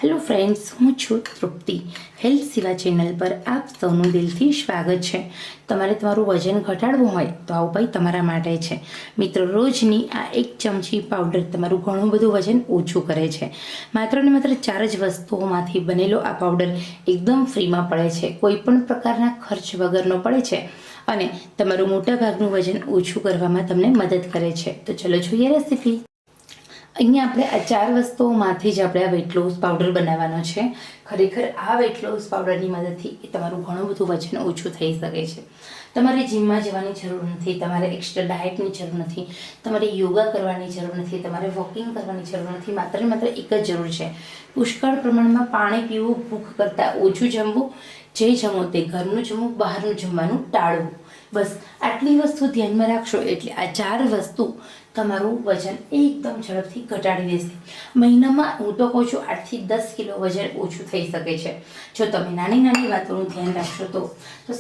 Hello friends, હું છું તૃપ્તિ. Health સેવા ચેનલ પર આપ સૌનું દિલથી સ્વાગત છે. તમારે તમારું વજન ઘટાડવું હોય તો આ ઉપાય તમારા માટે છે. મિત્રો, રોજની આ 1 ચમચી પાવડર તમારું ઘણું બધું વજન ઓછું કરે છે. માત્ર ને માત્ર 4 જ વસ્તુઓમાંથી બનેલો આ પાવડર એકદમ ફ્રીમાં પડે છે, કોઈ પણ પ્રકારના ખર્ચ વગરનો પડે છે અને તમારું મોટાભાગનું વજન ઓછું કરવામાં તમને મદદ કરે છે. તો ચલો જોઈએ રેસીપી. અહીંયા આપણે આ 4 વસ્તુઓમાંથી જ આપણે આ વેટ લોસ પાવડર બનાવવાનો છે. ખરેખર આ વેટ લોસ પાવડરની મદદથી તમારું ઘણું બધું વજન ઓછું થઈ શકે છે. તમારે જીમમાં જવાની જરૂર નથી, તમારે એક્સ્ટ્રા ડાયટની જરૂર નથી, તમારે યોગા કરવાની જરૂર નથી, તમારે વોકિંગ કરવાની જરૂર નથી. માત્ર ને માત્ર એક જ જરૂર છે: પુષ્કળ પ્રમાણમાં પાણી પીવું, ભૂખ કરતાં ઓછું જમવું, જે જમો તે ઘરનું જમવું, બહારનું જમવાનું ટાળવું. બસ આટલી વસ્તુ ધ્યાનમાં રાખશો એટલે આ 4 વસ્તુ તમારું વજન એકદમ ઝડપથી ઘટાડી દેશે. મહિનામાં હું તો કહું છું 8 થી 10 કિલો વજન ઓછું થઈ શકે છે જો તમે નાની નાની વાતોનું ધ્યાન રાખશો તો.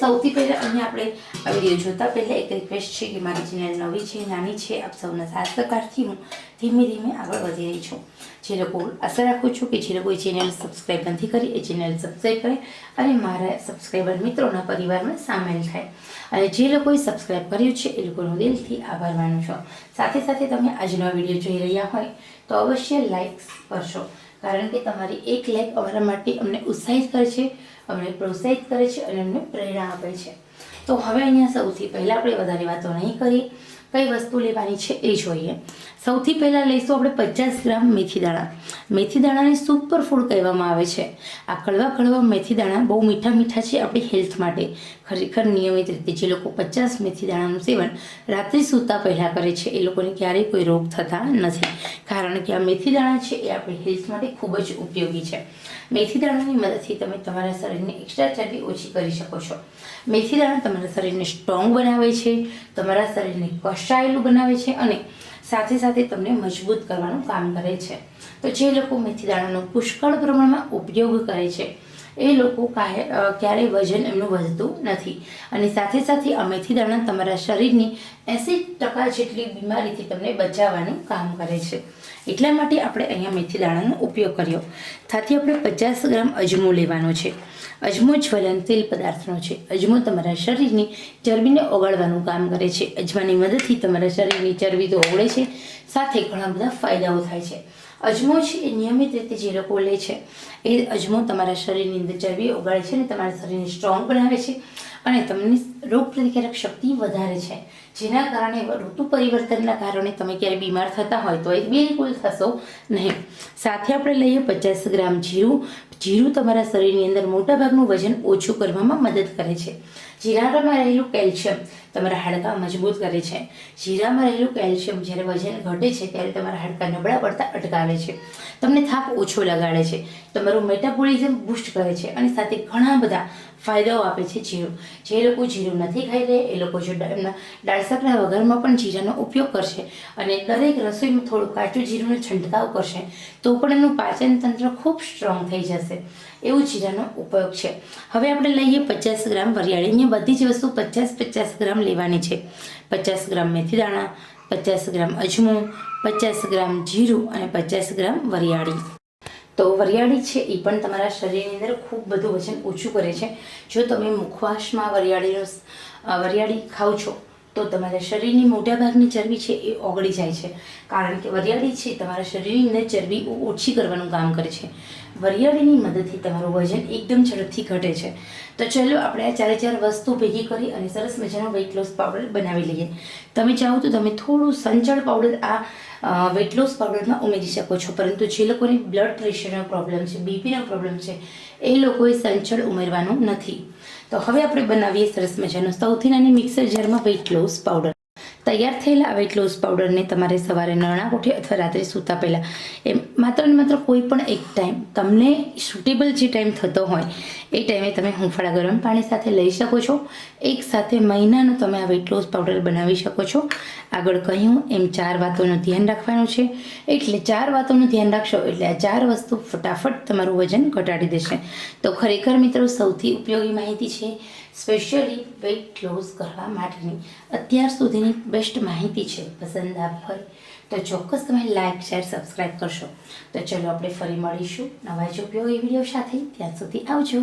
સૌથી પહેલાં અહીંયા આપણે આ વિડીયો જોતા પહેલાં એક રિક્વેસ્ટ છે કે મારી ચેનલ નવી છે, નાની છે, આપ સૌના સાથ સહકારથી હું ધીમે ધીમે આગળ વધી રહી છું. જે લોકો આશા રાખું છું કે જે લોકોએ ચેનલ સબસ્ક્રાઈબ નથી કરી એ ચેનલ સબસ્ક્રાઈબ કરે અને મારા સબસ્ક્રાઈબર મિત્રોના પરિવારમાં સામેલ થાય. અને જે લોકોએ સબસ્ક્રાઈબ કર્યું છે એ લોકોનો દિલથી આભાર માનું છું. સાથે સાથે તમે આજનો વિડીયો જોઈ રહ્યા હોય તો અવશ્ય લાઈક કરશો, કારણ કે તમારી એક લાઈક અમારા માટે અમને ઉત્સાહિત કરે છે, અમને પ્રોત્સાહિત કરે છે અને અમને પ્રેરણા આપે છે. તો હવે અહીંયા સૌથી પહેલાં આપણે વધારે વાતો નહીં કરીએ, કઈ વસ્તુ લેવાની છે એ જોઈએ. સૌથી પહેલાં લઈશું આપણે 50 ગ્રામ મેથી દાણા. મેથી દાણાને સુપર ફૂડ કહેવામાં આવે છે. આ કડવા કડવા મેથી દાણા બહુ મીઠા મીઠા છે આપણી હેલ્થ માટે. ખરેખર નિયમિત રીતે જે લોકો 50 મેથી દાણાનું સેવન રાત્રે સૂતા પહેલાં કરે છે એ લોકોને ક્યારેય કોઈ રોગ થતા નથી, કારણ કે આ મેથી દાણા છે એ આપણી હેલ્થ માટે ખૂબ જ ઉપયોગી છે. મેથી દાણાની મદદથી તમે તમારા શરીરની એક્સ્ટ્રા ચરબી ઓછી કરી શકો છો. મેથી દાણા તમારા શરીરને સ્ટ્રોંગ બનાવે છે, તમારા શરીરને કશાયેલું બનાવે છે અને સાથે સાથે તમને મજબૂત કરવાનું કામ કરે છે. તો જે લોકો મેથી દાણાનો પુષ્કળ પ્રમાણમાં ઉપયોગ કરે છે એ લોકો ક્યારેય વજન એમનું વધતું નથી. અને સાથે સાથે આ મેથી દાણા તમારા શરીરની 80% જેટલી બીમારીથી તમને બચાવવાનું કામ કરે છે. એટલા માટે આપણે અહીંયા મેથી દાણાનો ઉપયોગ કર્યો. સાથે આપણે 50 ગ્રામ અજમો લેવાનો છે. અજમો જ્વલનશીલ પદાર્થનો છે. અજમો તમારા શરીરની ચરબીને ઓગાળવાનું કામ કરે છે. અજમાની મદદથી તમારા શરીરની ચરબી તો ઓગળે છે, સાથે ઘણા બધા ફાયદાઓ થાય છે. અજમો છે એ નિયમિત રીતે જે લોકો લે છે એ અજમો તમારા શરીરની અંદર ચરબી ઓગાળે છે અને તમારા શરીરને સ્ટ્રોંગ બનાવે છે અને તમને રોગ પ્રતિકારક શક્તિ વધારે છે. જેના કારણે ઋતુ પરિવર્તનના કારણે તમે ક્યારેય બીમાર થતા હોય તો એ બિલકુલ થશો નહીં. સાથે આપણે લઈએ 50 ગ્રામ જીરું. જીરું તમારા શરીરની અંદર મોટાભાગનું વજન ઓછું કરવામાં મદદ કરે છે. જીરામાં રહેલું કેલ્શિયમ તમારા હાડકાં મજબૂત કરે છે. જીરામાં રહેલું કેલ્શિયમ જ્યારે વજન ઘટે છે ત્યારે તમારા હાડકાં નબળા પડતા અટકાવે છે, તમને થાક ઓછો લગાડે છે, તમારું મેટાબોલિઝમ બૂસ્ટ કરે છે અને સાથે ઘણા બધા ફાયદાઓ આપે છે જીરું. જે લોકો જીરું નથી ખાઈ રહ્યા એ લોકો જો એમના દાળશાકના વઘારમાં પણ જીરાનો ઉપયોગ કરશે અને દરેક રસોઈમાં થોડું કાચું જીરુંનો છંટકાવ કરશે તો પણ એમનું પાચન તંત્ર ખૂબ સ્ટ્રોંગ થઈ જશે. એવું જીરાનો ઉપયોગ છે. હવે આપણે લઈએ 50 ગ્રામ વરિયાળી. અહીંયા બધી જ વસ્તુ 50 ગ્રામ લેવાની છે. 50 ગ્રામ મેથી દાણા, 50 ગ્રામ અજમો, 50 ગ્રામ જીરું અને 50 ગ્રામ વરિયાળી. તો વરિયાળી છે એ પણ તમારા શરીરની અંદર ખૂબ બધું વજન ઓછું કરે છે. જો તમે મુખવાસમાં વરિયાળી ખાઓ છો તો તમારા શરીરની મોટાભાગની ચરબી છે એ ઓગળી જાય છે, કારણ કે વરિયાળી છે તમારા શરીરની અંદર ચરબી ઓછી કરવાનું કામ કરે છે. વરિયાળીની મદદથી તમારું વજન એકદમ ઝડપથી ઘટે છે. તો ચલો આપણે આ 4 વસ્તુ ભેગી કરી અને સરસ મજાનો વેટ લોસ પાવડર બનાવી લઈએ. તમે ચાહો તો તમે થોડું સંચળ પાવડર આ વેટ લોસ પાવડરમાં ઉમેરી શકો છો, પરંતુ જે લોકોને બ્લડ પ્રેશરનો પ્રોબ્લેમ છે, બીપીનો પ્રોબ્લેમ છે એ લોકોએ સંચળ ઉમેરવાનું નથી. તો હવે આપણે બનાવીએ સરસ મજાનો સૌથી નાની મિક્સર જારમાં વેટ લોસ પાવડર. તૈયાર થયેલા વેટ લોસ પાવડરને તમારે સવારે નરણા કોઠે અથવા રાત્રે સૂતા પહેલાં એમ માત્ર ને માત્ર કોઈ પણ એક ટાઈમ તમને સુટેબલ જે ટાઈમ થતો હોય એ ટાઈમે તમે હૂંફાળા ગરમ પાણી સાથે લઈ શકો છો. એક સાથે મહિનાનો તમે આ વેટ લોસ પાવડર બનાવી શકો છો. આગળ કહ્યું એમ 4 વાતોનું ધ્યાન રાખવાનું છે. એટલે 4 વાતોનું ધ્યાન રાખશો એટલે આ 4 વસ્તુ ફટાફટ તમારું વજન ઘટાડી દેશે. તો ખરેખર મિત્રો સૌથી ઉપયોગી માહિતી છે, સ્પેશિયલી વેટ લોસ કરવા માટેની અત્યાર સુધીની બેસ્ટ માહિતી છે. પસંદ આવી હોય તો ચોક્કસ તમે લાઇક શેર સબસ્ક્રાઈબ કરશો. તો ચલો આપણે ફરી મળીશું નવા જ ઉપયોગી વિડીયો સાથે. ત્યાં સુધી આવજો.